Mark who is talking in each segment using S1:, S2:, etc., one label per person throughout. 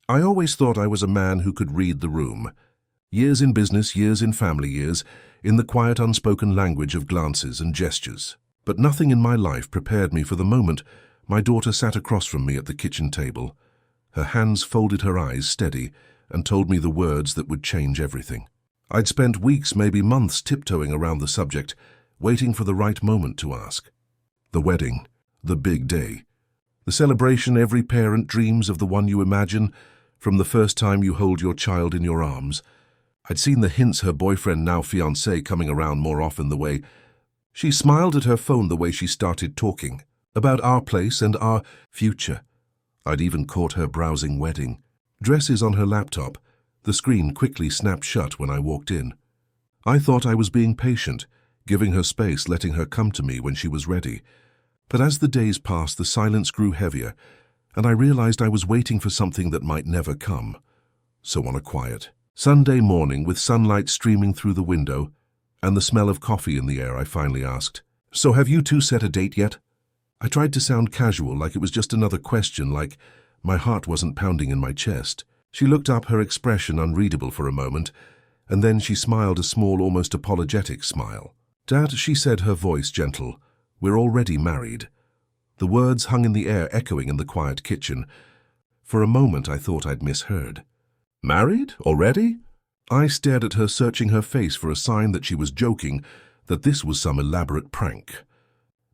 S1: I always thought I was a man who could read the room. Years in business, years in family years, in the quiet unspoken language of glances and gestures. But nothing in my life prepared me for the moment my daughter sat across from me at the kitchen table. Her hands folded, her eyes steady, and told me the words that would change everything. I'd spent weeks, maybe months, tiptoeing around the subject, waiting for the right moment to ask. The wedding, the big day. The celebration every parent dreams of, the one you imagine from the first time you hold your child in your arms. I'd seen the hints, her boyfriend, now fiancé, coming around more often, the way she smiled at her phone, the way she started talking about our place and our future. I'd even caught her browsing wedding dresses on her laptop. The screen quickly snapped shut when I walked in. I thought I was being patient, giving her space, letting her come to me when she was ready. But as the days passed, the silence grew heavier, and I realized I was waiting for something that might never come. So on a quiet Sunday morning, with sunlight streaming through the window and the smell of coffee in the air, I finally asked, "So have you two set a date yet?" I tried to sound casual, like it was just another question, like my heart wasn't pounding in my chest. She looked up, her expression unreadable for a moment, and then she smiled, a small, almost apologetic smile. "Dad," she said, her voice gentle, "we're already married." The words hung in the air, echoing in the quiet kitchen. For a moment I thought I'd misheard. "Married? Already?" I stared at her, searching her face for a sign that she was joking, that this was some elaborate prank.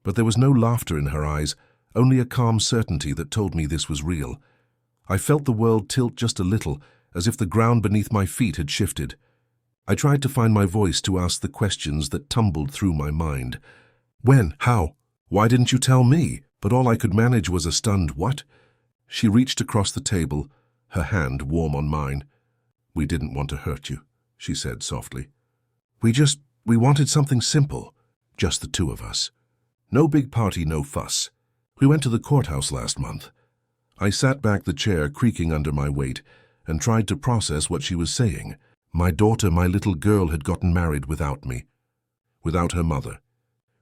S1: But there was no laughter in her eyes, only a calm certainty that told me this was real. I felt the world tilt just a little, as if the ground beneath my feet had shifted. I tried to find my voice to ask the questions that tumbled through my mind. When? How? Why didn't you tell me? But all I could manage was a stunned "what?" She reached across the table, her hand warm on mine. "We didn't want to hurt you," she said softly. We wanted something simple, just the two of us. No big party, no fuss. We went to the courthouse last month." I sat back, the chair creaking under my weight, and tried to process what she was saying. My daughter, my little girl, had gotten married without me, without her mother,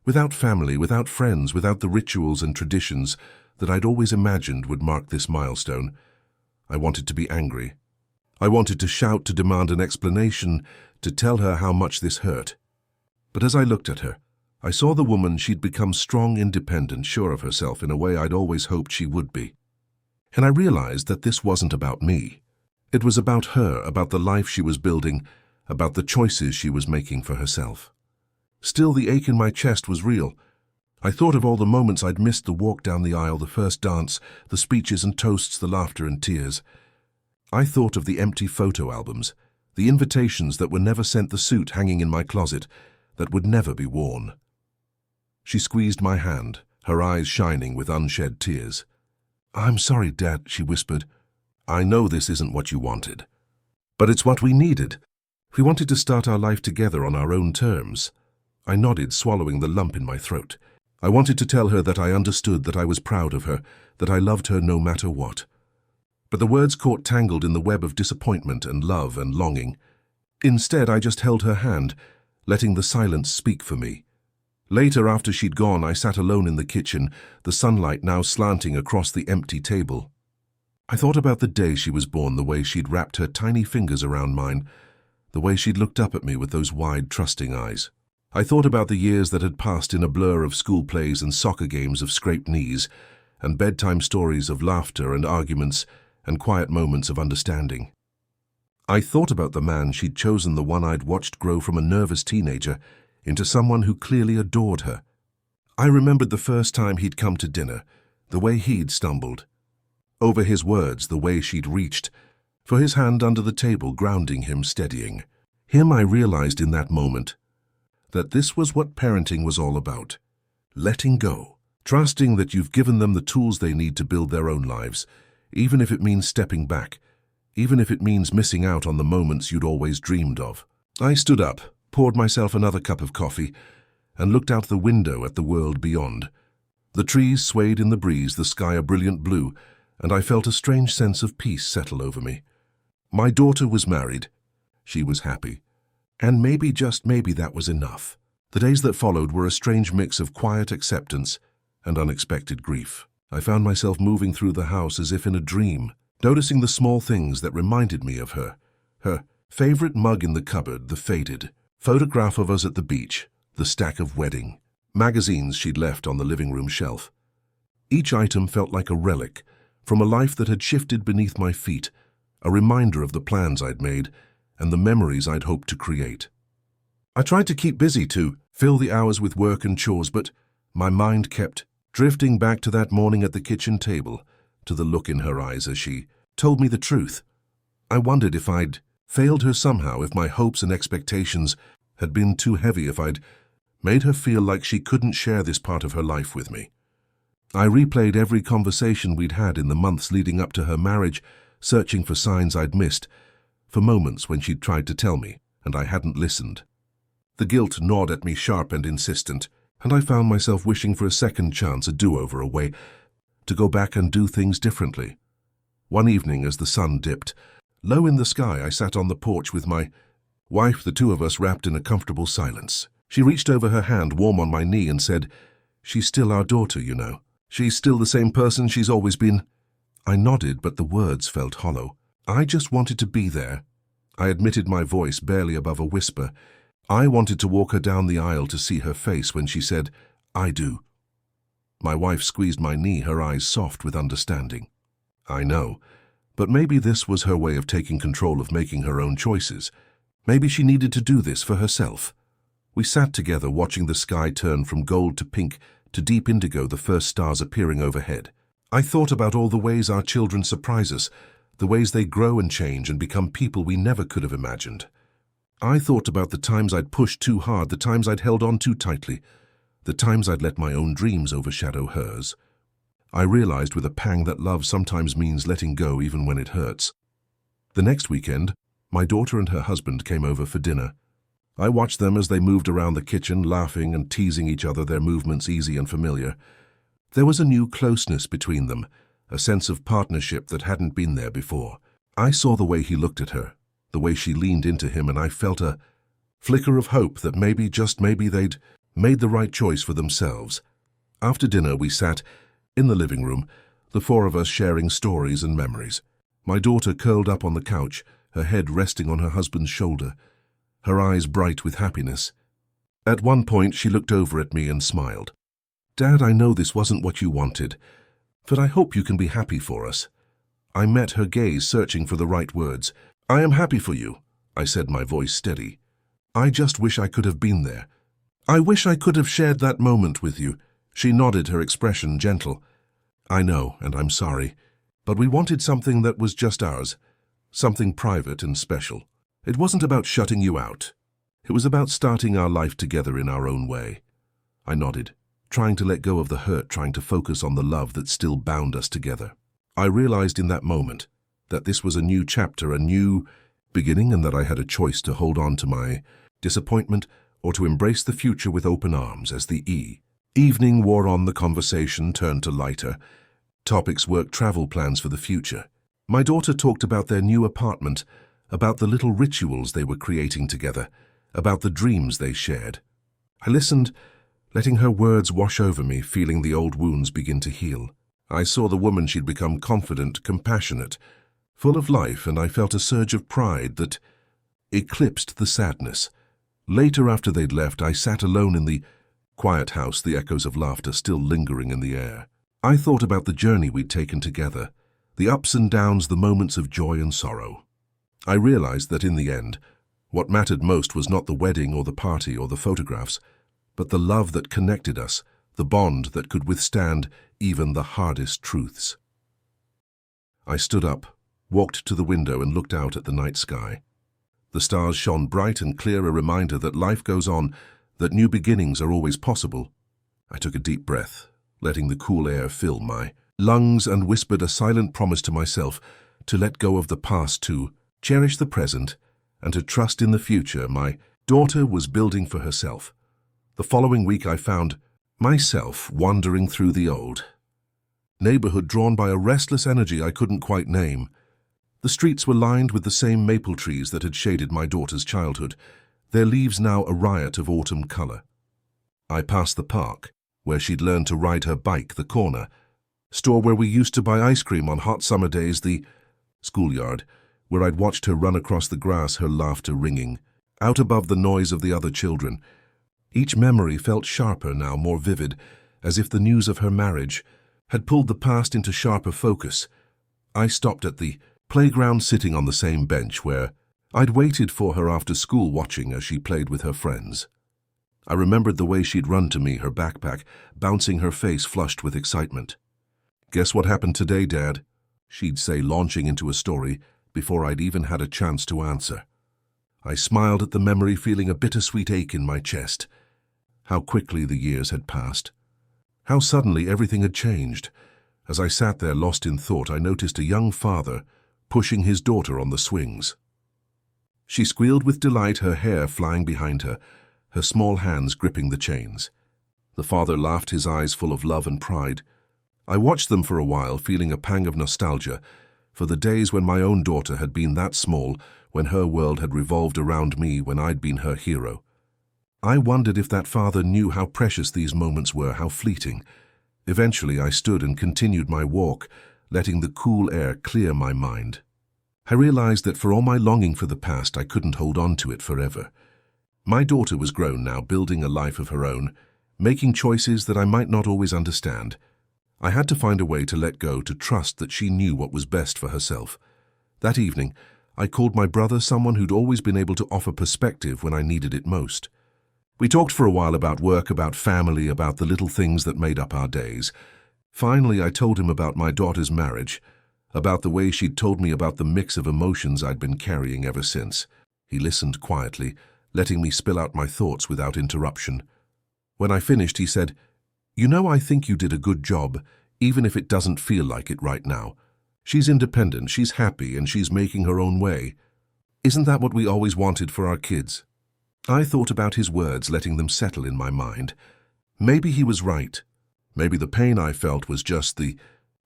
S1: without family, without friends, without the rituals and traditions that I'd always imagined would mark this milestone. I wanted to be angry. I wanted to shout, to demand an explanation, to tell her how much this hurt. But as I looked at her, I saw the woman she'd become, strong, independent, sure of herself in a way I'd always hoped she would be. And I realized that this wasn't about me. It was about her, about the life she was building, about the choices she was making for herself. Still, the ache in my chest was real. I thought of all the moments I'd missed, the walk down the aisle, the first dance, the speeches and toasts, the laughter and tears. I thought of the empty photo albums, the invitations that were never sent, the suit hanging in my closet that would never be worn. She squeezed my hand, her eyes shining with unshed tears. "I'm sorry, Dad," she whispered. "I know this isn't what you wanted, but it's what we needed. We wanted to start our life together on our own terms." I nodded, swallowing the lump in my throat. I wanted to tell her that I understood, that I was proud of her, that I loved her no matter what. But the words caught tangled in the web of disappointment and love and longing. Instead, I just held her hand, letting the silence speak for me. Later, after she'd gone, I sat alone in the kitchen, the sunlight now slanting across the empty table. I thought about the day she was born, the way she'd wrapped her tiny fingers around mine, the way she'd looked up at me with those wide, trusting eyes. I thought about the years that had passed in a blur of school plays and soccer games of scraped knees, and bedtime stories of laughter and arguments and quiet moments of understanding. I thought about the man she'd chosen, the one I'd watched grow from a nervous teenager into someone who clearly adored her. I remembered the first time he'd come to dinner, the way he'd stumbled over his words, the way she'd reached for his hand under the table, grounding him, steadying him. I realized in that moment that this was what parenting was all about. Letting go, trusting that you've given them the tools they need to build their own lives, even if it means stepping back, even if it means missing out on the moments you'd always dreamed of. I stood up, poured myself another cup of coffee, and looked out the window at the world beyond. The trees swayed in the breeze, the sky a brilliant blue, and I felt a strange sense of peace settle over me. My daughter was married. She was happy. And maybe, just maybe, that was enough. The days that followed were a strange mix of quiet acceptance and unexpected grief. I found myself moving through the house as if in a dream, noticing the small things that reminded me of her. Her favorite mug in the cupboard, the faded photograph of us at the beach, the stack of wedding magazines she'd left on the living room shelf. Each item felt like a relic from a life that had shifted beneath my feet, a reminder of the plans I'd made and the memories I'd hoped to create. I tried to keep busy, to fill the hours with work and chores, but my mind kept drifting back to that morning at the kitchen table, to the look in her eyes as she told me the truth. I wondered if I'd failed her somehow, if my hopes and expectations had been too heavy, if I'd made her feel like she couldn't share this part of her life with me. I replayed every conversation we'd had in the months leading up to her marriage, searching for signs I'd missed, for moments when she'd tried to tell me and I hadn't listened. The guilt gnawed at me sharp and insistent, and I found myself wishing for a second chance, a do-over, a way to go back and do things differently. One evening, as the sun dipped low in the sky, I sat on the porch with my wife, the two of us wrapped in a comfortable silence. She reached over her hand warm on my knee and said, "She's still our daughter, you know. She's still the same person she's always been." I nodded, but the words felt hollow. I just wanted to be there. I admitted, my voice barely above a whisper. I wanted to walk her down the aisle to see her face when she said, "I do." My wife squeezed my knee, her eyes soft with understanding. I know, but maybe this was her way of taking control, of making her own choices. Maybe she needed to do this for herself. We sat together, watching the sky turn from gold to pink to deep indigo, the first stars appearing overhead. I thought about all the ways our children surprise us, the ways they grow and change and become people we never could have imagined. I thought about the times I'd pushed too hard, the times I'd held on too tightly, the times I'd let my own dreams overshadow hers. I realized with a pang that love sometimes means letting go even when it hurts. The next weekend, my daughter and her husband came over for dinner. I watched them as they moved around the kitchen, laughing and teasing each other, their movements easy and familiar. There was a new closeness between them, a sense of partnership that hadn't been there before. I saw the way he looked at her, the way she leaned into him, and I felt a flicker of hope that maybe, just maybe, they'd made the right choice for themselves. After dinner, we sat in the living room, the four of us sharing stories and memories. My daughter curled up on the couch, her head resting on her husband's shoulder, her eyes bright with happiness. At one point, she looked over at me and smiled. "Dad, I know this wasn't what you wanted, but I hope you can be happy for us." I met her gaze, searching for the right words. "I am happy for you," I said, my voice steady. "I just wish I could have been there. I wish I could have shared that moment with you." She nodded, her expression gentle. "I know, and I'm sorry, but we wanted something that was just ours, something private and special. It wasn't about shutting you out. It was about starting our life together in our own way." I nodded, trying to let go of the hurt, trying to focus on the love that still bound us together. I realized in that moment that this was a new chapter, a new beginning, and that I had a choice to hold on to my disappointment or to embrace the future with open arms. As the evening wore on, the conversation turned to lighter topics: work, travel, plans for the future. My daughter talked about their new apartment, about the little rituals they were creating together, about the dreams they shared. I listened, letting her words wash over me, feeling the old wounds begin to heal. I saw the woman she'd become, confident, compassionate, full of life, and I felt a surge of pride that eclipsed the sadness. Later, after they'd left, I sat alone in the quiet house, the echoes of laughter still lingering in the air. I thought about the journey we'd taken together, the ups and downs, the moments of joy and sorrow. I realized that in the end, what mattered most was not the wedding or the party or the photographs, but the love that connected us, the bond that could withstand even the hardest truths. I stood up, walked to the window, and looked out at the night sky. The stars shone bright and clear, a reminder that life goes on, that new beginnings are always possible. I took a deep breath, letting the cool air fill my lungs, and whispered a silent promise to myself to let go of the past, to cherish the present, and to trust in the future my daughter was building for herself. The following week, I found myself wandering through the old neighborhood, drawn by a restless energy I couldn't quite name. The streets were lined with the same maple trees that had shaded my daughter's childhood, their leaves now a riot of autumn color. I passed the park, where she'd learned to ride her bike, the corner store where we used to buy ice cream on hot summer days, the schoolyard, where I'd watched her run across the grass, her laughter ringing, out above the noise of the other children. Each memory felt sharper now, more vivid, as if the news of her marriage had pulled the past into sharper focus. I stopped at the playground, sitting on the same bench where I'd waited for her after school, watching as she played with her friends. I remembered the way she'd run to me, her backpack bouncing, her face flushed with excitement. "Guess what happened today, Dad?" she'd say, launching into a story before I'd even had a chance to answer. I smiled at the memory, feeling a bittersweet ache in my chest. How quickly the years had passed. How suddenly everything had changed. As I sat there lost in thought, I noticed a young father pushing his daughter on the swings. She squealed with delight, her hair flying behind her, her small hands gripping the chains. The father laughed, his eyes full of love and pride. I watched them for a while, feeling a pang of nostalgia for the days when my own daughter had been that small, when her world had revolved around me, when I'd been her hero. I wondered if that father knew how precious these moments were, how fleeting. Eventually I stood and continued my walk, letting the cool air clear my mind. I realized that for all my longing for the past, I couldn't hold on to it forever. My daughter was grown now, building a life of her own, making choices that I might not always understand. I had to find a way to let go, to trust that she knew what was best for herself. That evening, I called my brother, someone who'd always been able to offer perspective when I needed it most. We talked for a while about work, about family, about the little things that made up our days. Finally, I told him about my daughter's marriage, about the way she'd told me about the mix of emotions I'd been carrying ever since. He listened quietly, letting me spill out my thoughts without interruption. When I finished, he said, "You know, I think you did a good job, even if it doesn't feel like it right now. She's independent, she's happy, and she's making her own way. Isn't that what we always wanted for our kids?" I thought about his words, letting them settle in my mind. Maybe he was right. Maybe the pain I felt was just the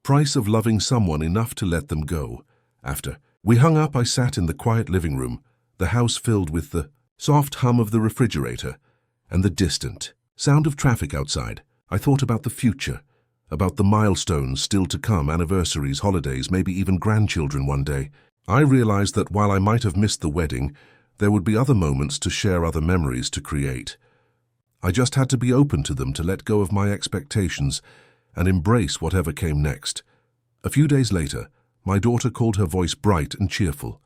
S1: price of loving someone enough to let them go. After we hung up, I sat in the quiet living room, the house filled with the soft hum of the refrigerator and the distant sound of traffic outside. I thought about the future, about the milestones still to come, anniversaries, holidays, maybe even grandchildren one day. I realized that while I might have missed the wedding, there would be other moments to share, other memories to create. I just had to be open to them, to let go of my expectations and embrace whatever came next. A few days later, my daughter called, her voice bright and cheerful.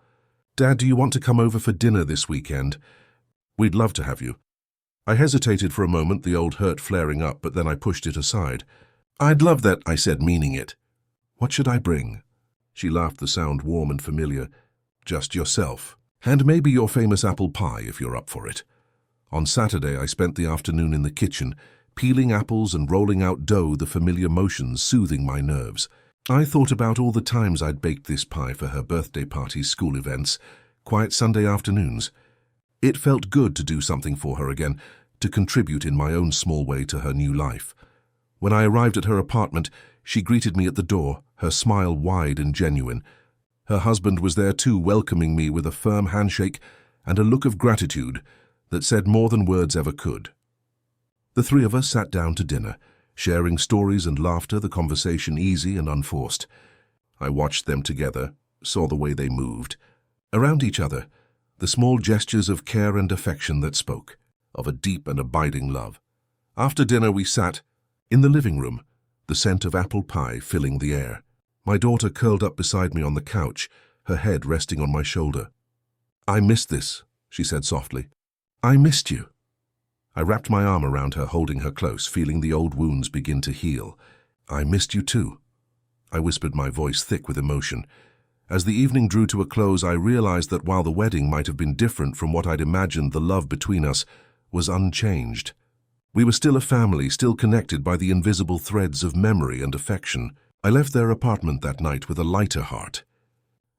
S1: "Dad, do you want to come over for dinner this weekend? We'd love to have you." I hesitated for a moment, the old hurt flaring up, but then I pushed it aside. "I'd love that," I said, meaning it. "What should I bring?" She laughed, the sound warm and familiar. "Just yourself. And maybe your famous apple pie, if you're up for it." On Saturday, I spent the afternoon in the kitchen, peeling apples and rolling out dough, the familiar motions soothing my nerves. I thought about all the times I'd baked this pie for her birthday parties, school events, quiet Sunday afternoons. It felt good to do something for her again, to contribute in my own small way to her new life. When I arrived at her apartment, she greeted me at the door, her smile wide and genuine. Her husband was there too, welcoming me with a firm handshake and a look of gratitude that said more than words ever could. The three of us sat down to dinner, sharing stories and laughter, the conversation easy and unforced. I watched them together, saw the way they moved around each other, the small gestures of care and affection that spoke of a deep and abiding love. After dinner, we sat in the living room, the scent of apple pie filling the air. My daughter curled up beside me on the couch, her head resting on my shoulder. "I missed this," she said softly. "I missed you." I wrapped my arm around her, holding her close, feeling the old wounds begin to heal. "I missed you too," I whispered, my voice thick with emotion. As the evening drew to a close, I realized that while the wedding might have been different from what I'd imagined, the love between us was unchanged. We were still a family, still connected by the invisible threads of memory and affection. I left their apartment that night with a lighter heart,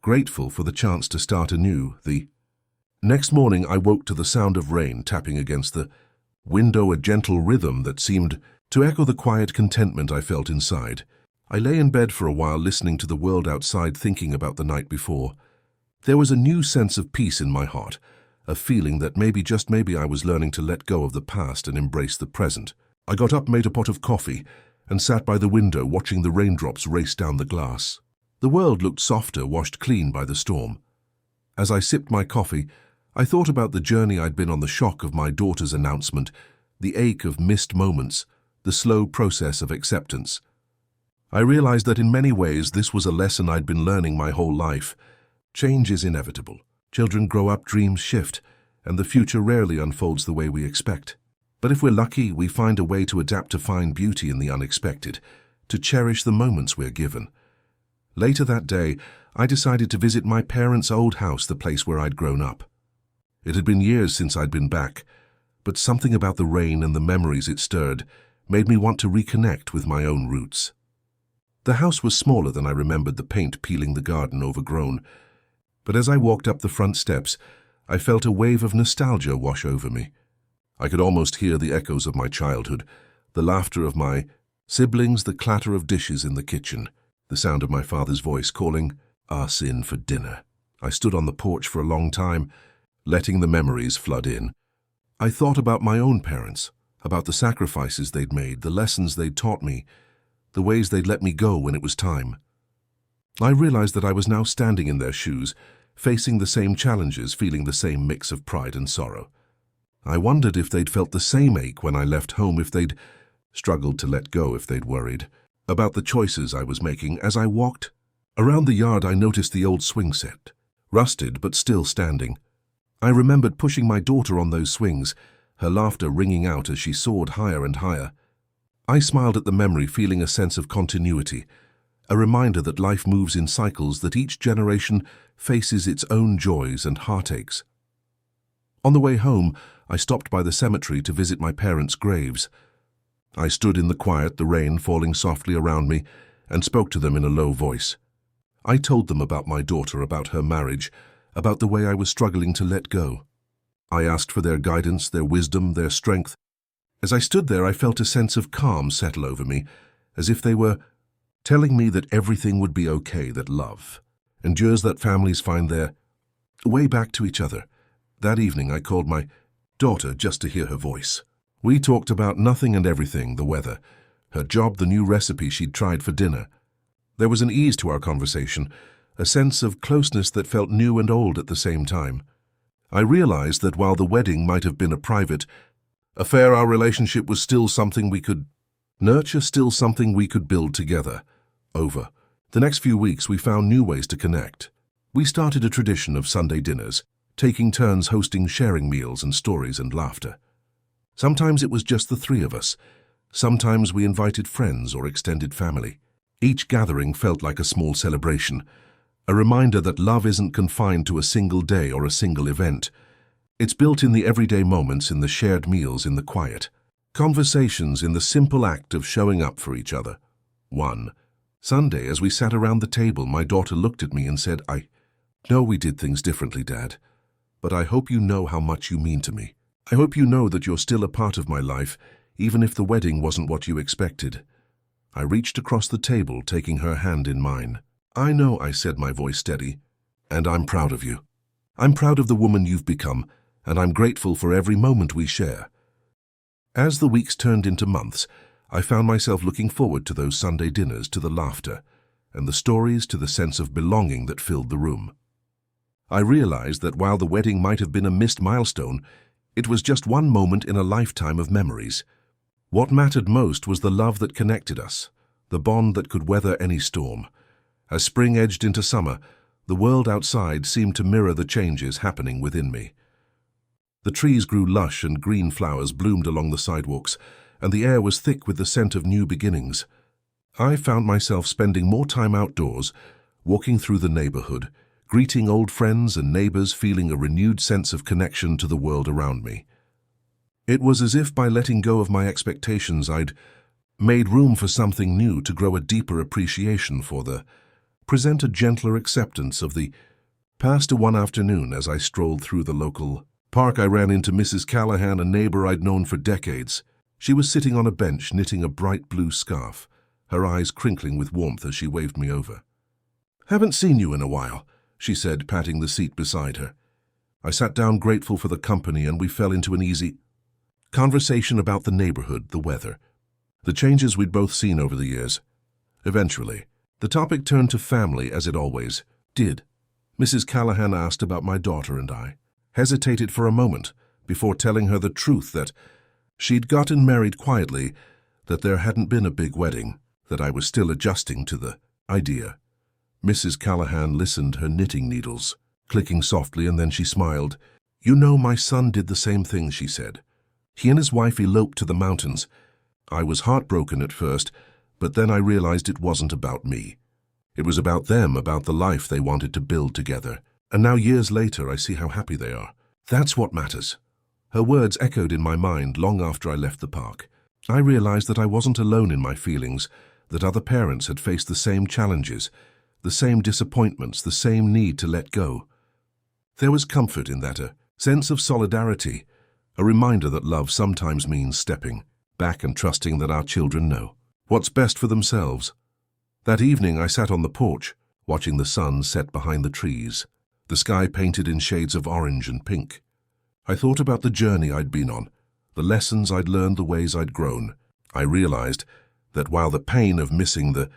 S1: grateful for the chance to start anew. The next morning, I woke to the sound of rain tapping against the window, a gentle rhythm that seemed to echo the quiet contentment I felt inside. I lay in bed for a while, listening to the world outside, thinking about the night before. There was a new sense of peace in my heart, a feeling that maybe, just maybe, I was learning to let go of the past and embrace the present. I got up, made a pot of coffee, and sat by the window watching the raindrops race down the glass. The world looked softer, washed clean by the storm. As I sipped my coffee, I thought about the journey I'd been on, the shock of my daughter's announcement, the ache of missed moments, the slow process of acceptance. I realized that in many ways this was a lesson I'd been learning my whole life. Change is inevitable. Children grow up, dreams shift, and the future rarely unfolds the way we expect. But if we're lucky, we find a way to adapt, to find beauty in the unexpected, to cherish the moments we're given. Later that day, I decided to visit my parents' old house, the place where I'd grown up. It had been years since I'd been back, but something about the rain and the memories it stirred made me want to reconnect with my own roots. The house was smaller than I remembered, the paint peeling, the garden overgrown. But as I walked up the front steps, I felt a wave of nostalgia wash over me. I could almost hear the echoes of my childhood, the laughter of my siblings, the clatter of dishes in the kitchen, the sound of my father's voice calling us in for dinner. I stood on the porch for a long time, letting the memories flood in. I thought about my own parents, about the sacrifices they'd made, the lessons they'd taught me, the ways they'd let me go when it was time. I realized that I was now standing in their shoes, facing the same challenges, feeling the same mix of pride and sorrow. I wondered if they'd felt the same ache when I left home, if they'd struggled to let go, if they'd worried about the choices I was making. As I walked around the yard, I noticed the old swing set, rusted but still standing. I remembered pushing my daughter on those swings, her laughter ringing out as she soared higher and higher. I smiled at the memory, feeling a sense of continuity, a reminder that life moves in cycles, that each generation faces its own joys and heartaches. On the way home, I stopped by the cemetery to visit my parents' graves. I stood in the quiet, the rain falling softly around me, and spoke to them in a low voice. I told them about my daughter, about her marriage, about the way I was struggling to let go. I asked for their guidance, their wisdom, their strength. As I stood there, I felt a sense of calm settle over me, as if they were telling me that everything would be okay, that love endures, that families find their way back to each other. That evening, I called my daughter just to hear her voice. We talked about nothing and everything, the weather, her job, the new recipe she'd tried for dinner. There was an ease to our conversation, a sense of closeness that felt new and old at the same time. I realized that while the wedding might have been a private affair, our relationship was still something we could nurture, still something we could build together. Over the next few weeks, we found new ways to connect. We started a tradition of Sunday dinners, taking turns hosting, sharing meals and stories and laughter. Sometimes it was just the three of us. Sometimes we invited friends or extended family. Each gathering felt like a small celebration, a reminder that love isn't confined to a single day or a single event. It's built in the everyday moments, in the shared meals, in the quiet conversations, in the simple act of showing up for each other. One Sunday, as we sat around the table, my daughter looked at me and said, "I know we did things differently, Dad, but I hope you know how much you mean to me. I hope you know that you're still a part of my life, even if the wedding wasn't what you expected." I reached across the table, taking her hand in mine. "I know," I said, my voice steady, "and I'm proud of you. I'm proud of the woman you've become, and I'm grateful for every moment we share." As the weeks turned into months, I found myself looking forward to those Sunday dinners, to the laughter and the stories, to the sense of belonging that filled the room. I realized that while the wedding might have been a missed milestone, it was just one moment in a lifetime of memories. What mattered most was the love that connected us, the bond that could weather any storm. As spring edged into summer, the world outside seemed to mirror the changes happening within me. The trees grew lush and green flowers bloomed along the sidewalks, and the air was thick with the scent of new beginnings. I found myself spending more time outdoors, walking through the neighborhood, greeting old friends and neighbors, feeling a renewed sense of connection to the world around me. It was as if by letting go of my expectations, I'd made room for something new, to grow a deeper appreciation for the present, a gentler acceptance of the past. One afternoon, as I strolled through the local park, I ran into Mrs. Callahan, a neighbor I'd known for decades. She was sitting on a bench, knitting a bright blue scarf, her eyes crinkling with warmth as she waved me over. "Haven't seen you in a while," she said, patting the seat beside her. I sat down, grateful for the company, and we fell into an easy conversation about the neighborhood, the weather, the changes we'd both seen over the years. Eventually, The topic turned to family, as it always did. Mrs. Callahan asked about my daughter, and I hesitated for a moment before telling her the truth that she'd gotten married quietly, that there hadn't been a big wedding, that I was still adjusting to the idea. Mrs. Callahan listened, her knitting needles clicking softly, and then she smiled. "You know, my son did the same thing," she said. "He and his wife eloped to the mountains. I was heartbroken at first, but then I realized it wasn't about me. It was about them, about the life they wanted to build together. And now, years later, I see how happy they are. That's what matters." Her words echoed in my mind long after I left the park. I realized that I wasn't alone in my feelings, that other parents had faced the same challenges, the same disappointments, the same need to let go. There was comfort in that, a sense of solidarity, a reminder that love sometimes means stepping back and trusting that our children know what's best for themselves. That evening I sat on the porch, watching the sun set behind the trees, the sky painted in shades of orange and pink. I thought about the journey I'd been on, the lessons I'd learned, the ways I'd grown. I realized that while the pain of missing the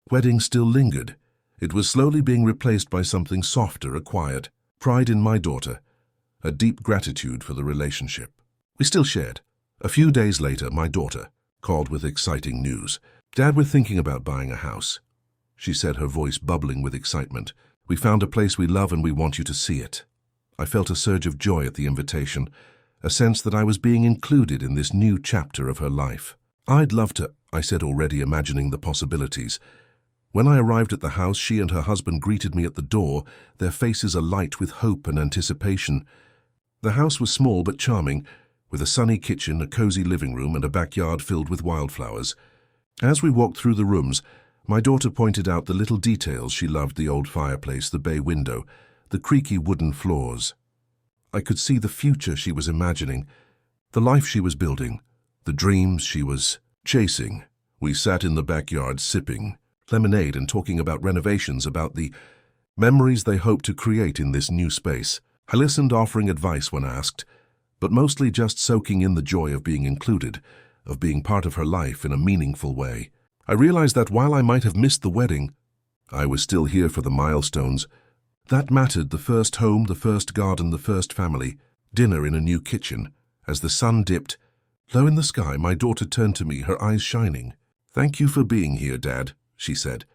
S1: wedding still lingered, it was slowly being replaced by something softer, a quiet pride in my daughter, a deep gratitude for the relationship we still shared. A few days later, my daughter called with exciting news. "Dad, we're thinking about buying a house," she said, her voice bubbling with excitement. "We found a place we love and we want you to see it." I felt a surge of joy at the invitation, a sense that I was being included in this new chapter of her life. "I'd love to," I said, already imagining the possibilities. When I arrived at the house, she and her husband greeted me at the door, their faces alight with hope and anticipation. The house was small but charming, with a sunny kitchen, a cozy living room, and a backyard filled with wildflowers. As we walked through the rooms, my daughter pointed out the little details. She loved the old fireplace, the bay window, the creaky wooden floors. I could see the future she was imagining, the life she was building, the dreams she was chasing. We sat in the backyard sipping lemonade and talking about renovations, about the memories they hoped to create in this new space. I listened, offering advice when asked, but mostly just soaking in the joy of being included, of being part of her life in a meaningful way. I realized that while I might have missed the wedding, I was still here for the milestones that mattered: the first home, the first garden, the first family, dinner in a new kitchen. As the sun dipped low in the sky, my daughter turned to me, her eyes shining. "Thank you for being here, Dad," she said.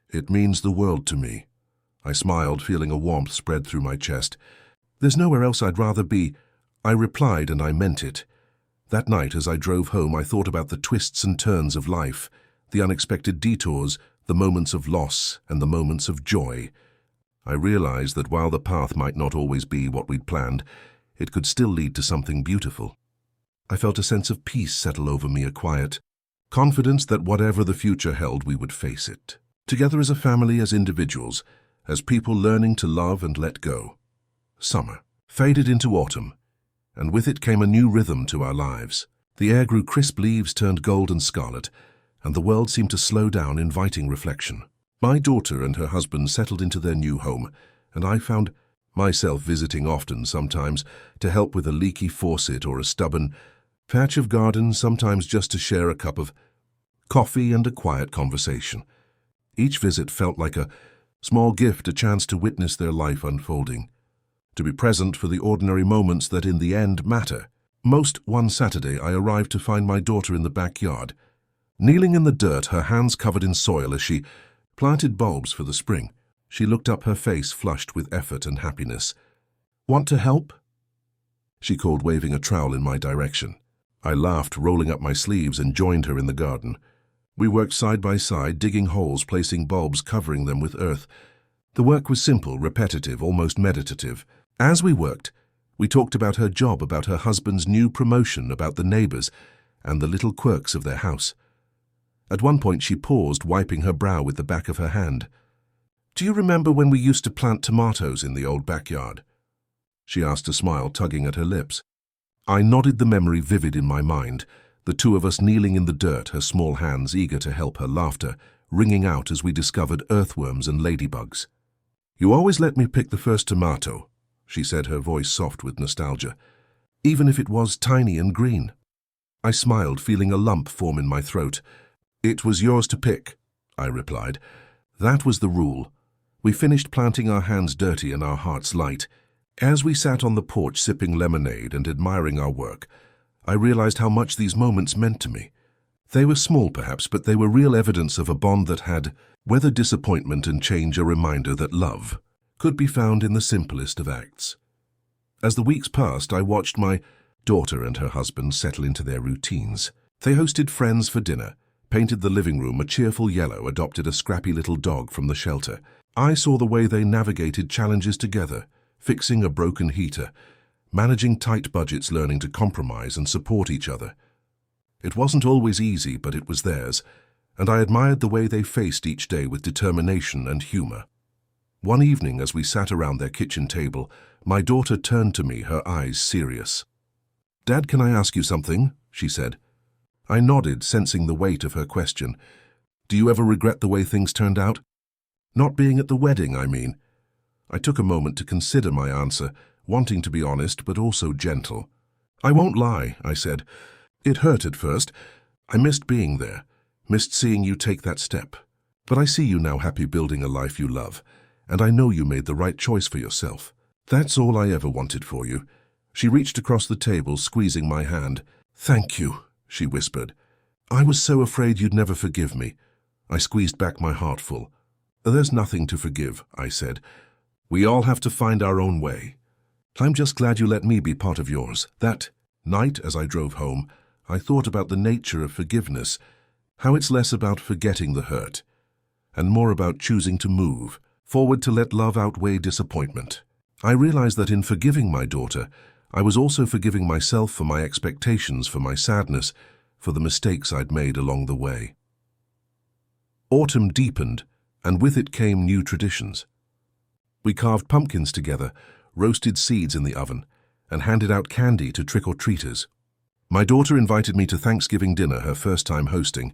S1: "It means the world to me." I smiled, feeling a warmth spread through my chest. "There's nowhere else I'd rather be," I replied, and I meant it. That night, as I drove home, I thought about the twists and turns of life, the unexpected detours, the moments of loss and the moments of joy. I realized that while the path might not always be what we'd planned, it could still lead to something beautiful. I felt a sense of peace settle over me, a quiet confidence that whatever the future held, we would face it together, as a family, as individuals, as people learning to love and let go. Summer faded into autumn, and with it came a new rhythm to our lives. The air grew crisp, leaves turned gold and scarlet, and the world seemed to slow down, inviting reflection. My daughter and her husband settled into their new home, and I found myself visiting often, sometimes to help with a leaky faucet or a stubborn patch of garden, sometimes just to share a cup of coffee and a quiet conversation. Each visit felt like a small gift, a chance to witness their life unfolding, to be present for the ordinary moments that in the end matter. Most one Saturday, I arrived to find my daughter in the backyard, kneeling in the dirt, her hands covered in soil as she planted bulbs for the spring. She looked up, her face flushed with effort and happiness. "Want to help?" she called, waving a trowel in my direction. I laughed, rolling up my sleeves, and joined her in the garden. We worked side by side, digging holes, placing bulbs, covering them with earth. The work was simple, repetitive, almost meditative. As we worked, we talked about her job, about her husband's new promotion, about the neighbors, and the little quirks of their house. At one point she paused, wiping her brow with the back of her hand. "Do you remember when we used to plant tomatoes in the old backyard?" she asked, a smile tugging at her lips. I nodded, the memory vivid in my mind, the two of us kneeling in the dirt, her small hands eager to help, her laughter ringing out as we discovered earthworms and ladybugs. "You always let me pick the first tomato," she said, her voice soft with nostalgia, "even if it was tiny and green." I smiled, feeling a lump form in my throat. "It was yours to pick," I replied. That was the rule. We finished planting our hands dirty and our hearts light. As we sat on the porch sipping lemonade and admiring our work, I realized how much these moments meant to me. They were small perhaps, but they were real evidence of a bond that had weathered disappointment and change, a reminder that love could be found in the simplest of acts. As the weeks passed, I watched my daughter and her husband settle into their routines. They hosted friends for dinner, painted the living room a cheerful yellow, adopted a scrappy little dog from the shelter. I saw the way they navigated challenges together, fixing a broken heater, managing tight budgets, learning to compromise and support each other. It wasn't always easy, but it was theirs, and I admired the way they faced each day with determination and humor. One evening, as we sat around their kitchen table, my daughter turned to me, her eyes serious. "Dad, can I ask you something?" she said. I nodded, sensing the weight of her question. "Do you ever regret the way things turned out? Not being at the wedding, I mean." I took a moment to consider my answer, wanting to be honest but also gentle. "I won't lie," I said. "It hurt at first. I missed being there, missed seeing you take that step. But I see you now, happy building a life you love, and I know you made the right choice for yourself. That's all I ever wanted for you." She reached across the table, squeezing my hand. "Thank you," she whispered. "I was so afraid you'd never forgive me." I squeezed back, my heart full. "There's nothing to forgive," I said. "We all have to find our own way. I'm just glad you let me be part of yours." That night, as I drove home, I thought about the nature of forgiveness, how it's less about forgetting the hurt, and more about choosing to move forward, to let love outweigh disappointment. I realized that in forgiving my daughter, I was also forgiving myself for my expectations, for my sadness, for the mistakes I'd made along the way. Autumn deepened, and with it came new traditions. We carved pumpkins together, roasted seeds in the oven, and handed out candy to trick-or-treaters. My daughter invited me to Thanksgiving dinner, her first time hosting,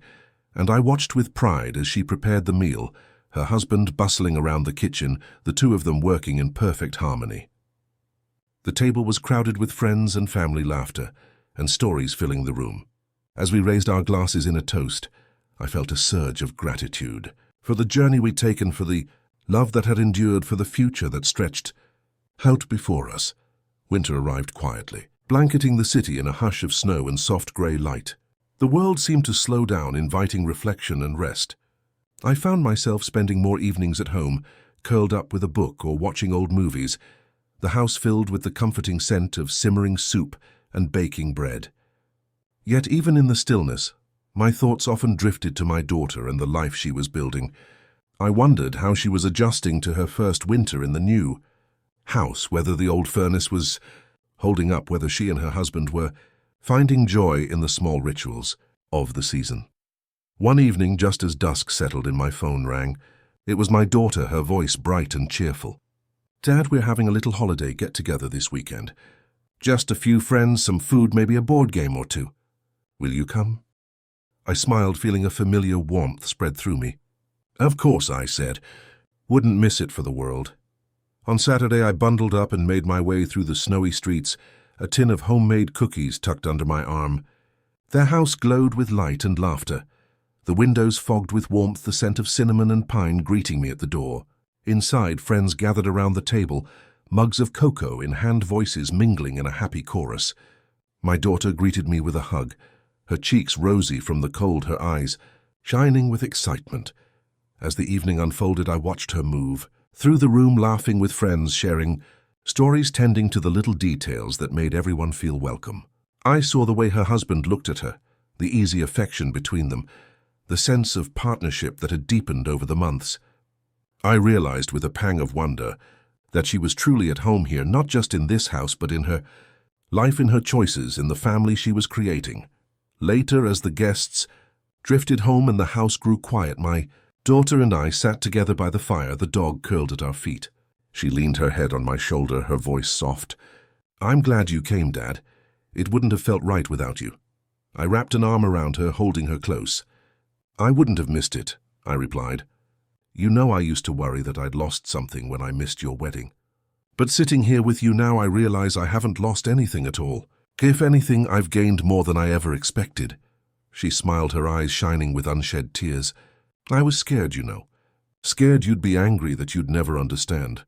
S1: and I watched with pride as she prepared the meal, her husband bustling around the kitchen, the two of them working in perfect harmony. The table was crowded with friends and family laughter, and stories filling the room. As we raised our glasses in a toast, I felt a surge of gratitude for the journey we'd taken, for the love that had endured, for the future that stretched out before us. Winter arrived quietly, blanketing the city in a hush of snow and soft grey light. The world seemed to slow down, inviting reflection and rest. I found myself spending more evenings at home, curled up with a book or watching old movies, the house filled with the comforting scent of simmering soup and baking bread. Yet even in the stillness, my thoughts often drifted to my daughter and the life she was building. I wondered how she was adjusting to her first winter in the new house, whether the old furnace was holding up, whether she and her husband were finding joy in the small rituals of the season. One evening, just as dusk settled in, my phone rang. It was my daughter, her voice bright and cheerful. "Dad, we're having a little holiday get-together this weekend. Just a few friends, some food, maybe a board game or two. Will you come?" I smiled, feeling a familiar warmth spread through me. "Of course," I said. "Wouldn't miss it for the world." On Saturday, I bundled up and made my way through the snowy streets, a tin of homemade cookies tucked under my arm. Their house glowed with light and laughter, the windows fogged with warmth, the scent of cinnamon and pine greeting me at the door. Inside, friends gathered around the table, mugs of cocoa in hand, voices mingling in a happy chorus. My daughter greeted me with a hug, her cheeks rosy from the cold, her eyes shining with excitement. As the evening unfolded, I watched her move through the room, laughing with friends, sharing stories, tending to the little details that made everyone feel welcome. I saw the way her husband looked at her, the easy affection between them, the sense of partnership that had deepened over the months. I realized with a pang of wonder that she was truly at home here, not just in this house, but in her life, in her choices, in the family she was creating. Later, as the guests drifted home and the house grew quiet, my daughter and I sat together by the fire, the dog curled at our feet. She leaned her head on my shoulder, her voice soft. "I'm glad you came, Dad. It wouldn't have felt right without you." I wrapped an arm around her, holding her close. "I wouldn't have missed it," I replied. "You know I used to worry that I'd lost something when I missed your wedding. But sitting here with you now, I realize I haven't lost anything at all. If anything, I've gained more than I ever expected." She smiled, her eyes shining with unshed tears. "I was scared, you know. Scared you'd be angry that you'd never understand.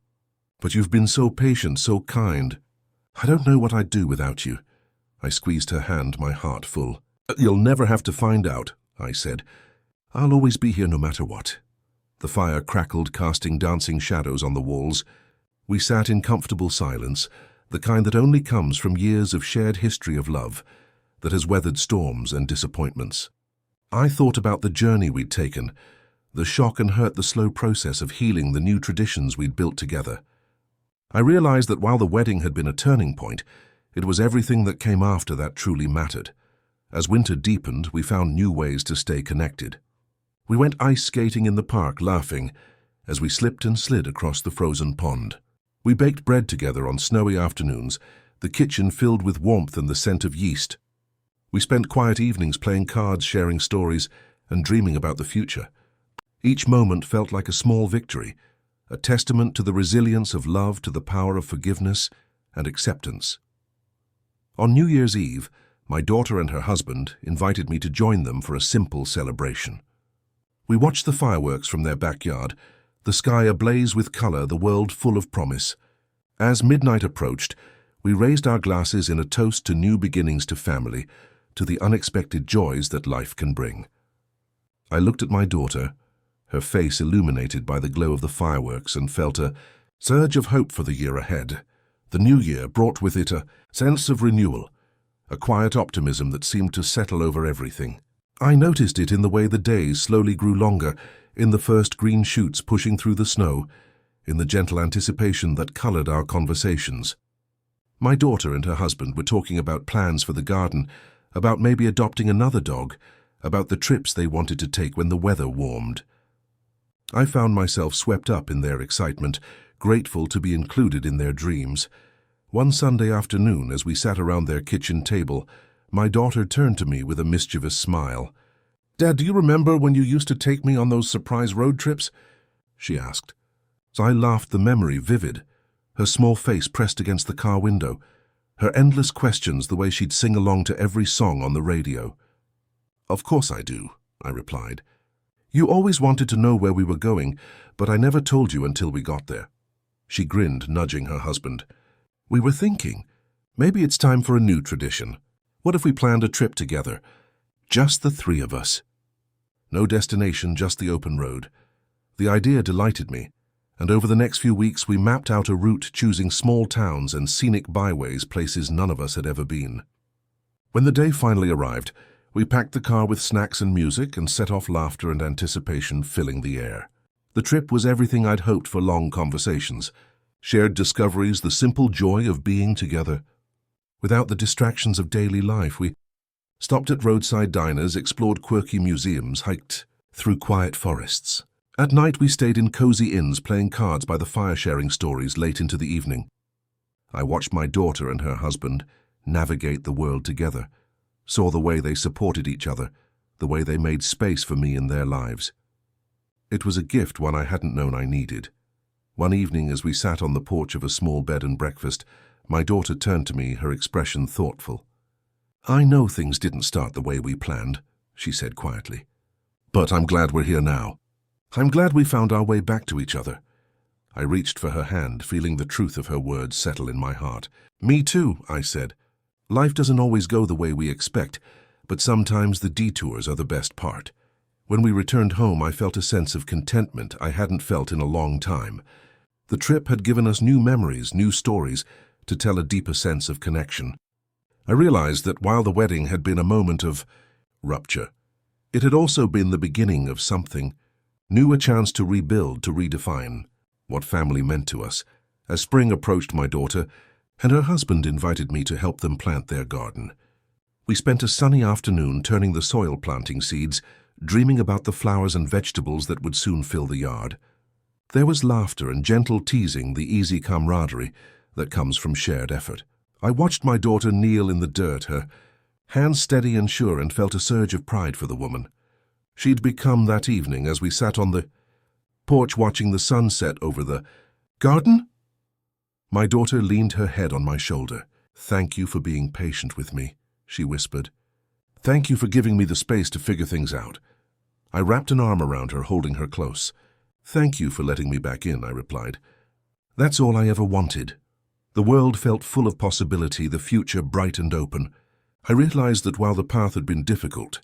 S1: But you've been so patient, so kind. I don't know what I'd do without you." I squeezed her hand, my heart full. "You'll never have to find out," I said. "I'll always be here no matter what." The fire crackled, casting dancing shadows on the walls. We sat in comfortable silence, the kind that only comes from years of shared history of love that has weathered storms and disappointments. I thought about the journey we'd taken, the shock and hurt, the slow process of healing, the new traditions we'd built together. I realized that while the wedding had been a turning point, it was everything that came after that truly mattered. As winter deepened, we found new ways to stay connected. We went ice skating in the park, laughing as we slipped and slid across the frozen pond. We baked bread together on snowy afternoons, the kitchen filled with warmth and the scent of yeast. We spent quiet evenings playing cards, sharing stories, and dreaming about the future. Each moment felt like a small victory, a testament to the resilience of love, to the power of forgiveness and acceptance. On New Year's Eve, my daughter and her husband invited me to join them for a simple celebration. We watched the fireworks from their backyard, the sky ablaze with color, the world full of promise. As midnight approached, we raised our glasses in a toast to new beginnings, to family, to the unexpected joys that life can bring. I looked at my daughter, her face illuminated by the glow of the fireworks, and felt a surge of hope for the year ahead. The new year brought with it a sense of renewal, a quiet optimism that seemed to settle over everything. I noticed it in the way the days slowly grew longer, in the first green shoots pushing through the snow, in the gentle anticipation that colored our conversations. My daughter and her husband were talking about plans for the garden, about maybe adopting another dog, about the trips they wanted to take when the weather warmed. I found myself swept up in their excitement, grateful to be included in their dreams. One Sunday afternoon, as we sat around their kitchen table, my daughter turned to me with a mischievous smile. "Dad, do you remember when you used to take me on those surprise road trips?" she asked. So I laughed, the memory vivid, her small face pressed against the car window, her endless questions, the way she'd sing along to every song on the radio. "Of course I do," I replied. "You always wanted to know where we were going, but I never told you until we got there." She grinned, nudging her husband. "We were thinking, maybe it's time for a new tradition. What if we planned a trip together? Just the three of us. No destination, just the open road." The idea delighted me, and over the next few weeks we mapped out a route, choosing small towns and scenic byways, places none of us had ever been. When the day finally arrived, we packed the car with snacks and music and set off, laughter and anticipation filling the air. The trip was everything I'd hoped for: long conversations, shared discoveries, the simple joy of being together. Without the distractions of daily life, we stopped at roadside diners, explored quirky museums, hiked through quiet forests. At night we stayed in cozy inns, playing cards by the fire, sharing stories late into the evening. I watched my daughter and her husband navigate the world together, saw the way they supported each other, the way they made space for me in their lives. It was a gift, one I hadn't known I needed. One evening, as we sat on the porch of a small bed and breakfast, my daughter turned to me, her expression thoughtful. "I know things didn't start the way we planned," she said quietly. "But I'm glad we're here now. I'm glad we found our way back to each other." I reached for her hand, feeling the truth of her words settle in my heart. "Me too," I said. "Life doesn't always go the way we expect, but sometimes the detours are the best part." When we returned home, I felt a sense of contentment I hadn't felt in a long time. The trip had given us new memories, new stories, to tell, a deeper sense of connection. I realized that while the wedding had been a moment of rupture, it had also been the beginning of something new, a chance to rebuild, to redefine what family meant to us. As spring approached, my daughter and her husband invited me to help them plant their garden. We spent a sunny afternoon turning the soil, planting seeds, dreaming about the flowers and vegetables that would soon fill the yard. There was laughter and gentle teasing, the easy camaraderie that comes from shared effort. I watched my daughter kneel in the dirt, her hands steady and sure, and felt a surge of pride for the woman she'd become that evening as we sat on the porch watching the sun set over the garden. My daughter leaned her head on my shoulder. "Thank you for being patient with me," she whispered. "Thank you for giving me the space to figure things out." I wrapped an arm around her, holding her close. "Thank you for letting me back in," I replied. "That's all I ever wanted." The world felt full of possibility, the future bright and open. I realized that while the path had been difficult,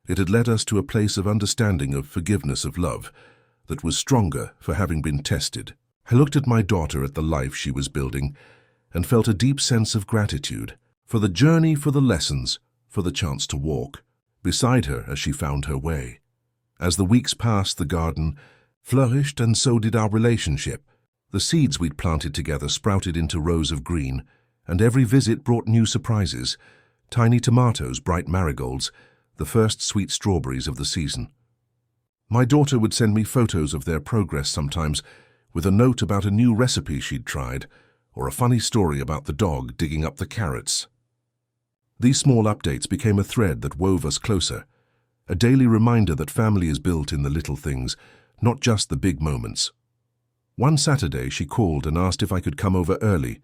S1: it had led us to a place of understanding, of forgiveness, of love, that was stronger for having been tested. I looked at my daughter, at the life she was building, and felt a deep sense of gratitude for the journey, for the lessons, for the chance to walk beside her as she found her way. As the weeks passed, the garden flourished, and so did our relationship. The seeds we'd planted together sprouted into rows of green, and every visit brought new surprises: tiny tomatoes, bright marigolds, the first sweet strawberries of the season. My daughter would send me photos of their progress, sometimes with a note about a new recipe she'd tried, or a funny story about the dog digging up the carrots. These small updates became a thread that wove us closer, a daily reminder that family is built in the little things, not just the big moments. One Saturday, she called and asked if I could come over early.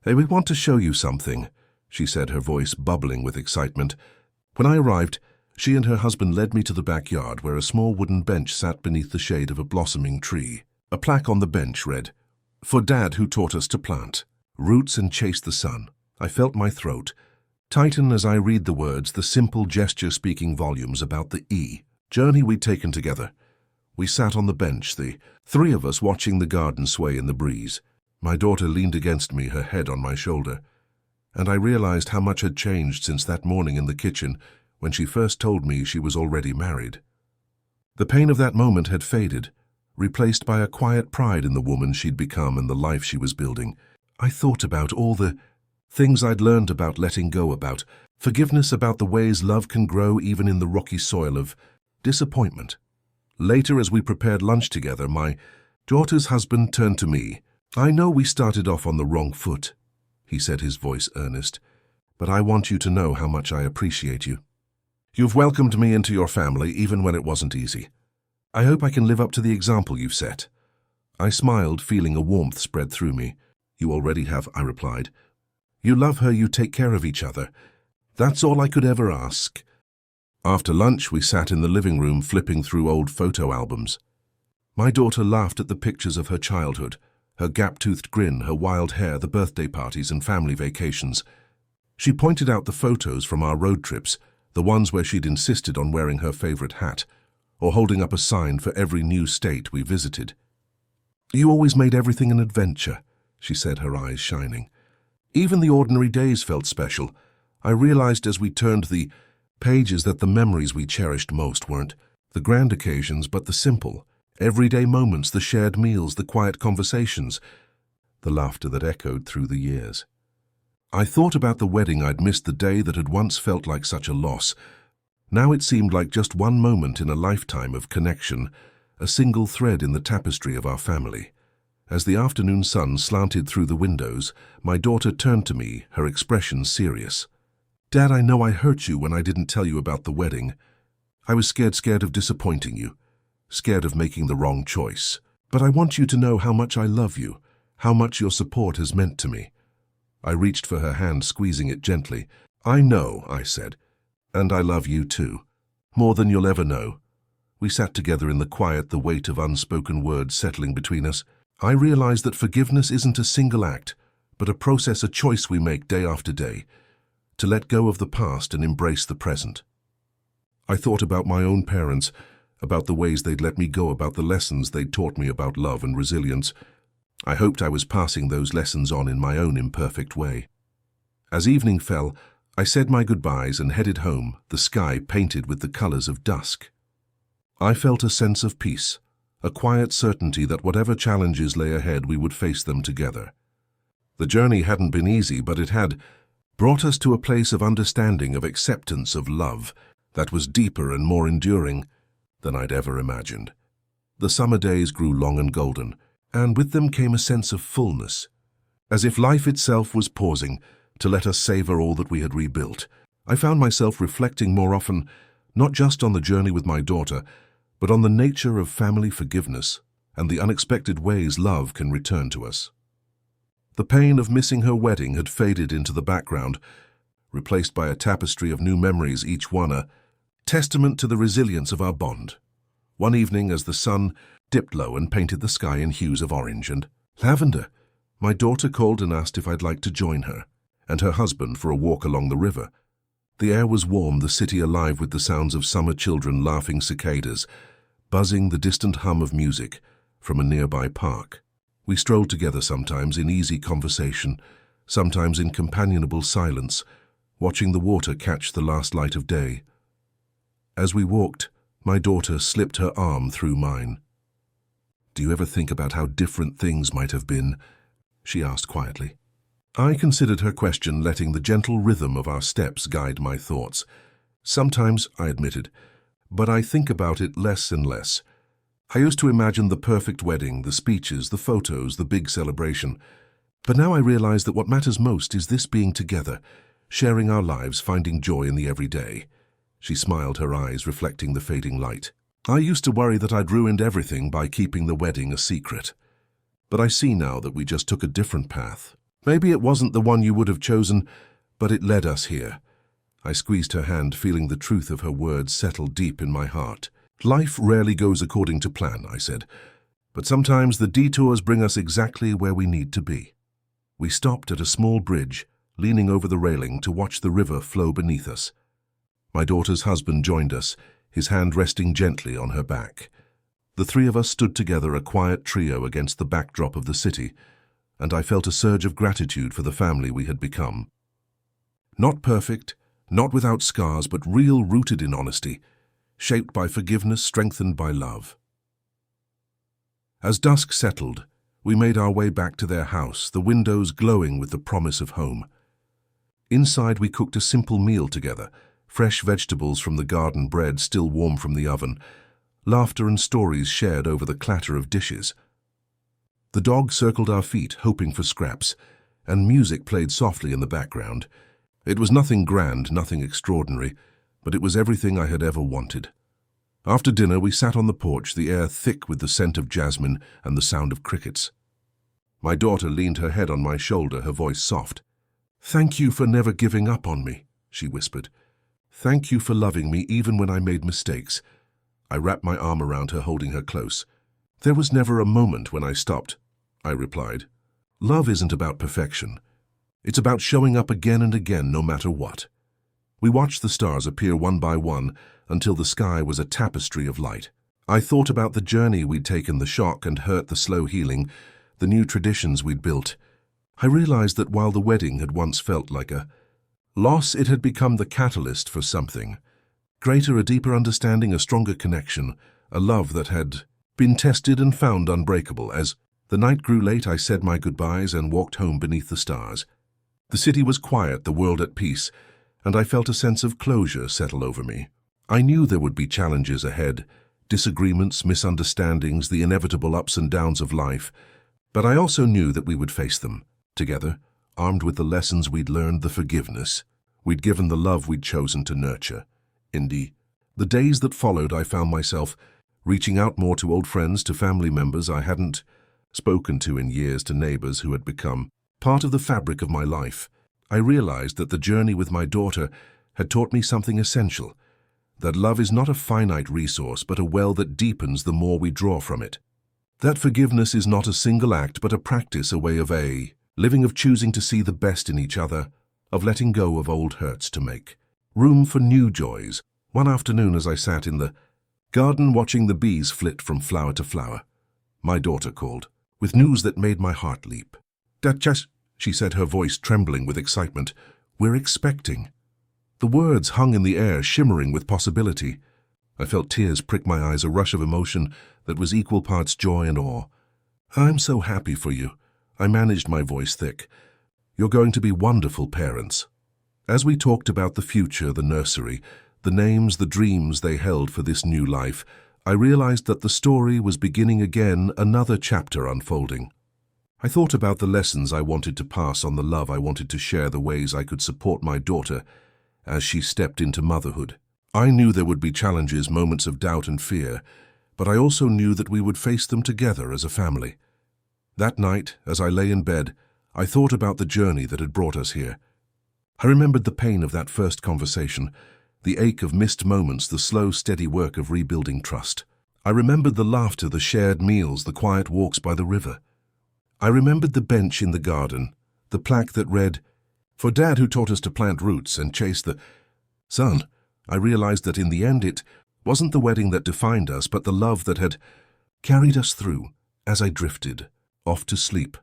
S1: "Hey, we want to show you something," she said, her voice bubbling with excitement. When I arrived, she and her husband led me to the backyard, where a small wooden bench sat beneath the shade of a blossoming tree. A plaque on the bench read, "For Dad, who taught us to plant roots and chase the sun." I felt my throat tighten as I read the words, the simple gesture speaking volumes about the journey we'd taken together. We sat on the bench, the three of us, watching the garden sway in the breeze. My daughter leaned against me, her head on my shoulder, and I realized how much had changed since that morning in the kitchen when she first told me she was already married. The pain of that moment had faded, replaced by a quiet pride in the woman she'd become and the life she was building. I thought about all the things I'd learned about letting go, about forgiveness, about the ways love can grow even in the rocky soil of disappointment. Later, as we prepared lunch together, my daughter's husband turned to me. "I know we started off on the wrong foot," he said, his voice earnest, "but I want you to know how much I appreciate you. You've welcomed me into your family even when it wasn't easy. I hope I can live up to the example you've set." I smiled, feeling a warmth spread through me. "You already have," I replied. "You love her, you take care of each other. That's all I could ever ask." After lunch, we sat in the living room flipping through old photo albums. My daughter laughed at the pictures of her childhood, her gap-toothed grin, her wild hair, the birthday parties and family vacations. She pointed out the photos from our road trips, the ones where she'd insisted on wearing her favorite hat, or holding up a sign for every new state we visited. "You always made everything an adventure," she said, her eyes shining. Even the ordinary days felt special. I realized as we turned the pages that the memories we cherished most weren't the grand occasions, but the simple, everyday moments, the shared meals, the quiet conversations, the laughter that echoed through the years. I thought about the wedding I'd missed, the day that had once felt like such a loss. Now it seemed like just one moment in a lifetime of connection, a single thread in the tapestry of our family. As the afternoon sun slanted through the windows, my daughter turned to me, her expression serious. "Dad, I know I hurt you when I didn't tell you about the wedding. I was scared of disappointing you, scared of making the wrong choice. But I want you to know how much I love you, how much your support has meant to me." I reached for her hand, squeezing it gently. "I know," I said, "and I love you too, more than you'll ever know." We sat together in the quiet, the weight of unspoken words settling between us. I realized that forgiveness isn't a single act, but a process, a choice we make day after day, to let go of the past and embrace the present. I thought about my own parents, about the ways they'd let me go, about the lessons they'd taught me about love and resilience. I hoped I was passing those lessons on in my own imperfect way. As evening fell, I said my goodbyes and headed home, the sky painted with the colors of dusk. I felt a sense of peace, a quiet certainty that whatever challenges lay ahead, we would face them together. The journey hadn't been easy, but it had brought us to a place of understanding, of acceptance, of love that was deeper and more enduring than I'd ever imagined. The summer days grew long and golden, and with them came a sense of fullness, as if life itself was pausing to let us savor all that we had rebuilt. I found myself reflecting more often, not just on the journey with my daughter, but on the nature of family forgiveness and the unexpected ways love can return to us. The pain of missing her wedding had faded into the background, replaced by a tapestry of new memories, each one a testament to the resilience of our bond. One evening, as the sun dipped low and painted the sky in hues of orange and lavender. My daughter called and asked if I'd like to join her and her husband for a walk along the river. The air was warm, the city alive with the sounds of summer children laughing, cicadas, buzzing, the distant hum of music from a nearby park. We strolled together, sometimes in easy conversation, sometimes in companionable silence, watching the water catch the last light of day. As we walked, my daughter slipped her arm through mine. "Do you ever think about how different things might have been?" she asked quietly. I considered her question, letting the gentle rhythm of our steps guide my thoughts. "Sometimes," I admitted, "but I think about it less and less. I used to imagine the perfect wedding, the speeches, the photos, the big celebration. But now I realize that what matters most is this being together, sharing our lives, finding joy in the everyday." She smiled, her eyes reflecting the fading light. "I used to worry that I'd ruined everything by keeping the wedding a secret. But I see now that we just took a different path. Maybe it wasn't the one you would have chosen, but it led us here." I squeezed her hand, feeling the truth of her words settle deep in my heart. "Life rarely goes according to plan," I said, "but sometimes the detours bring us exactly where we need to be." We stopped at a small bridge, leaning over the railing to watch the river flow beneath us. My daughter's husband joined us, his hand resting gently on her back. The three of us stood together, a quiet trio against the backdrop of the city, and I felt a surge of gratitude for the family we had become. Not perfect, not without scars, but real, rooted in honesty, shaped by forgiveness, strengthened by love. As dusk settled, we made our way back to their house, the windows glowing with the promise of home. Inside, we cooked a simple meal together, fresh vegetables from the garden, bread still warm from the oven, laughter and stories shared over the clatter of dishes. The dog circled our feet, hoping for scraps, and music played softly in the background. It was nothing grand, nothing extraordinary, but it was everything I had ever wanted. After dinner, we sat on the porch, the air thick with the scent of jasmine and the sound of crickets. My daughter leaned her head on my shoulder, her voice soft. "Thank you for never giving up on me," she whispered. "Thank you for loving me even when I made mistakes." I wrapped my arm around her, holding her close. "There was never a moment when I stopped," I replied. "Love isn't about perfection. It's about showing up again and again, no matter what." We watched the stars appear one by one until the sky was a tapestry of light. I thought about the journey we'd taken, the shock and hurt, the slow healing, the new traditions we'd built. I realized that while the wedding had once felt like a loss, it had become the catalyst for something greater, a deeper understanding, a stronger connection, a love that had been tested and found unbreakable. As the night grew late, I said my goodbyes and walked home beneath the stars. The city was quiet, the world at peace, and I felt a sense of closure settle over me. I knew there would be challenges ahead, disagreements, misunderstandings, the inevitable ups and downs of life, but I also knew that we would face them, together, armed with the lessons we'd learned, the forgiveness we'd given, the love we'd chosen to nurture. In the days that followed, I found myself reaching out more to old friends, to family members I hadn't spoken to in years, to neighbors who had become part of the fabric of my life. I realized that the journey with my daughter had taught me something essential, that love is not a finite resource, but a well that deepens the more we draw from it. That forgiveness is not a single act, but a practice, a way of living, of choosing to see the best in each other, of letting go of old hurts to make room for new joys. One afternoon, as I sat in the garden watching the bees flit from flower to flower, my daughter called, with news that made my heart leap. "Duchess," she said, her voice trembling with excitement, "we're expecting." The words hung in the air, shimmering with possibility. I felt tears prick my eyes, a rush of emotion that was equal parts joy and awe. "I'm so happy for you," I managed, my voice thick. "You're going to be wonderful parents." As we talked about the future, the nursery, the names, the dreams they held for this new life, I realized that the story was beginning again, another chapter unfolding. I thought about the lessons I wanted to pass on, the love I wanted to share, the ways I could support my daughter as she stepped into motherhood. I knew there would be challenges, moments of doubt and fear, but I also knew that we would face them together as a family. That night, as I lay in bed, I thought about the journey that had brought us here. I remembered the pain of that first conversation, the ache of missed moments, the slow, steady work of rebuilding trust. I remembered the laughter, the shared meals, the quiet walks by the river. I remembered the bench in the garden, the plaque that read, "For Dad who taught us to plant roots and chase the sun." I realized that in the end it wasn't the wedding that defined us, but the love that had carried us through. As I drifted off to sleep,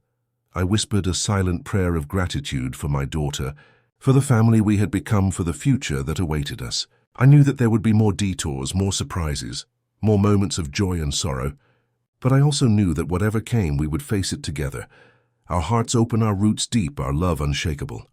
S1: I whispered a silent prayer of gratitude for my daughter, for the family we had become, for the future that awaited us. I knew that there would be more detours, more surprises, more moments of joy and sorrow, but I also knew that whatever came, we would face it together, our hearts open, our roots deep, our love unshakable.